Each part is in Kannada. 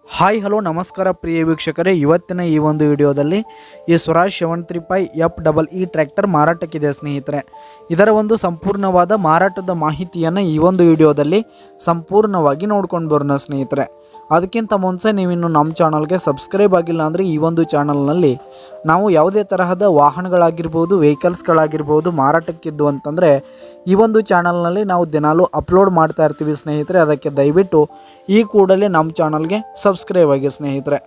ಹಾಯ್ ಹಲೋ ನಮಸ್ಕಾರ ಪ್ರಿಯ ವೀಕ್ಷಕರೇ, ಇವತ್ತಿನ ಈ ಒಂದು ವಿಡಿಯೋದಲ್ಲಿ ಈ ಸ್ವರಾಜ್ 735 FEE ಟ್ರ್ಯಾಕ್ಟರ್ ಮಾರಾಟಕ್ಕಿದೆ ಸ್ನೇಹಿತರೆ. ಇದರ ಒಂದು ಸಂಪೂರ್ಣವಾದ ಮಾರಾಟದ ಮಾಹಿತಿಯನ್ನು ಈ ಒಂದು ವಿಡಿಯೋದಲ್ಲಿ ಸಂಪೂರ್ಣವಾಗಿ ನೋಡ್ಕೊಂಡು ಬರೋಣ ಸ್ನೇಹಿತರೆ. ಅದಕ್ಕಿಂತ ಮುಂಚೆ ನೀವಿನ್ನು ನಮ್ಮ ಚಾನಲ್ಗೆ ಸಬ್ಸ್ಕ್ರೈಬ್ ಆಗಿಲ್ಲ ಅಂದರೆ ಈ ಒಂದು ಚಾನಲ್ನಲ್ಲಿ ನಾವು ಯಾವುದೇ ತರಹದ ವಾಹನಗಳಾಗಿರ್ಬೋದು, ವೆಹಿಕಲ್ಸ್ಗಳಾಗಿರ್ಬೋದು ಮಾರಾಟಕ್ಕಿದ್ದು ಅಂತಂದರೆ ಈ ಒಂದು ಚಾನಲ್ನಲ್ಲಿ ನಾವು ದಿನಾಲೂ ಅಪ್ಲೋಡ್ ಮಾಡ್ತಾ ಇರ್ತೀವಿ ಸ್ನೇಹಿತರೆ. ಅದಕ್ಕೆ ದಯವಿಟ್ಟು ಈ ಕೂಡಲೇ ನಮ್ಮ ಚಾನಲ್ಗೆ ಸಬ್ಸ್ಕ್ರೈಬ್ ಆಗಿ ಸ್ನೇಹಿತರೆ.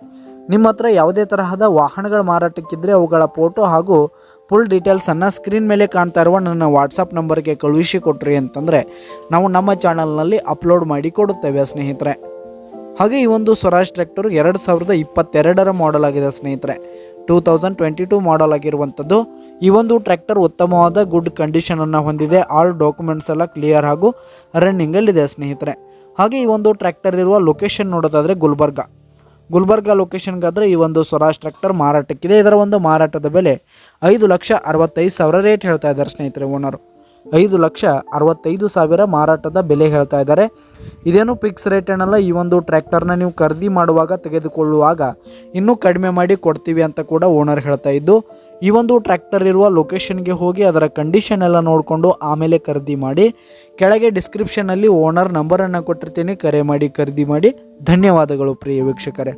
ನಿಮ್ಮ ಹತ್ರ ಯಾವುದೇ ತರಹದ ವಾಹನಗಳ ಮಾರಾಟಕ್ಕಿದ್ದರೆ ಅವುಗಳ ಫೋಟೋ ಹಾಗೂ ಫುಲ್ ಡೀಟೇಲ್ಸನ್ನು ಸ್ಕ್ರೀನ್ ಮೇಲೆ ಕಾಣ್ತಾ ಇರುವ ನನ್ನ ವಾಟ್ಸಪ್ ನಂಬರ್ಗೆ ಕಳುಹಿಸಿ ಕೊಟ್ರಿ ಅಂತಂದರೆ ನಾವು ನಮ್ಮ ಚಾನಲ್ನಲ್ಲಿ ಅಪ್ಲೋಡ್ ಮಾಡಿ ಕೊಡುತ್ತೇವೆ ಸ್ನೇಹಿತರೆ. ಹಾಗೆ ಈ ಒಂದು ಸ್ವರಾಜ್ ಟ್ರ್ಯಾಕ್ಟರ್ 2022 ಮಾಡೆಲ್ ಆಗಿದೆ ಸ್ನೇಹಿತರೆ. 2022 ಮಾಡೆಲ್ ಆಗಿರುವಂಥದ್ದು. ಈ ಒಂದು ಟ್ರ್ಯಾಕ್ಟರ್ ಉತ್ತಮವಾದ ಗುಡ್ ಕಂಡೀಷನನ್ನು ಹೊಂದಿದೆ. ಆಲ್ ಡಾಕ್ಯುಮೆಂಟ್ಸ್ ಎಲ್ಲ ಕ್ಲಿಯರ್ ಹಾಗೂ ರನ್ನಿಂಗಲ್ಲಿದೆ ಸ್ನೇಹಿತರೆ. ಹಾಗೆ ಈ ಒಂದು ಟ್ರ್ಯಾಕ್ಟರ್ ಇರುವ ಲೊಕೇಶನ್ ನೋಡೋದಾದರೆ ಗುಲ್ಬರ್ಗ ಲೊಕೇಶನ್ಗಾದರೆ ಈ ಒಂದು ಸ್ವರಾಜ್ ಟ್ರ್ಯಾಕ್ಟರ್ ಮಾರಾಟಕ್ಕಿದೆ. ಇದರ ಒಂದು ಮಾರಾಟದ ಬೆಲೆ 5,65,000 ರೇಟ್ ಹೇಳ್ತಾ ಇದ್ದಾರೆ ಸ್ನೇಹಿತರೆ. ಓನರು 5,65,000 ಮಾರಾಟದ ಬೆಲೆ ಹೇಳ್ತಾ ಇದ್ದಾರೆ. ಇದೇನು ಫಿಕ್ಸ್ ರೇಟ್ ಏನಲ್ಲ. ಈ ಒಂದು ಟ್ರ್ಯಾಕ್ಟರ್ನ ನೀವು ಖರೀದಿ ಮಾಡುವಾಗ ತೆಗೆದುಕೊಳ್ಳುವಾಗ ಇನ್ನೂ ಕಡಿಮೆ ಮಾಡಿ ಕೊಡ್ತೀವಿ ಅಂತ ಕೂಡ ಓನರ್ ಹೇಳ್ತಾ ಇದ್ದು, ಈ ಒಂದು ಟ್ರ್ಯಾಕ್ಟರ್ ಇರುವ ಲೊಕೇಶನ್ಗೆ ಹೋಗಿ ಅದರ ಕಂಡೀಷನ್ ಎಲ್ಲ ನೋಡಿಕೊಂಡು ಆಮೇಲೆ ಖರೀದಿ ಮಾಡಿ. ಕೆಳಗೆ ಡಿಸ್ಕ್ರಿಪ್ಷನಲ್ಲಿ ಓನರ್ ನಂಬರನ್ನು ಕೊಟ್ಟಿರ್ತೀನಿ, ಕರೆ ಮಾಡಿ ಖರೀದಿ ಮಾಡಿ. ಧನ್ಯವಾದಗಳು ಪ್ರಿಯ ವೀಕ್ಷಕರೇ.